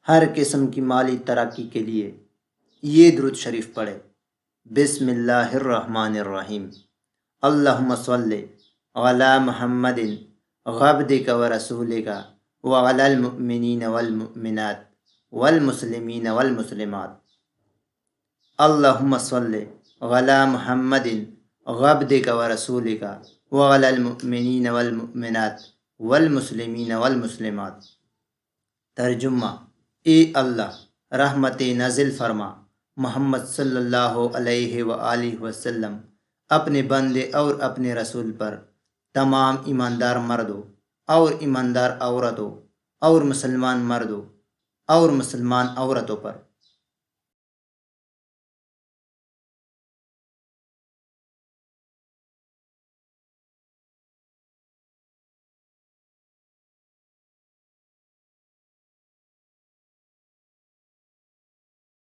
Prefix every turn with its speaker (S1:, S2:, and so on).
S1: ہر قسم کی مالی ترقی کے لیے یہ درود شریف پڑھے۔ بسم اللہ الرحمن الرحیم۔ اللہم صلی علی محمد عبدک و رسولک وعلی المؤمنین والمؤمنات والمسلمین والمسلمات۔ اللہم صلی علی محمد عبدک و رسولک وعلی المؤمنین والمؤمنات والمسلمین والمسلمات۔ ترجمہ: اے اللہ، رحمت نازل فرما محمد صلی اللہ علیہ وآلہ وسلم اپنے بندے اور اپنے رسول پر، تمام ایماندار مردوں اور ایماندار عورتوں اور مسلمان مردوں اور مسلمان عورتوں پر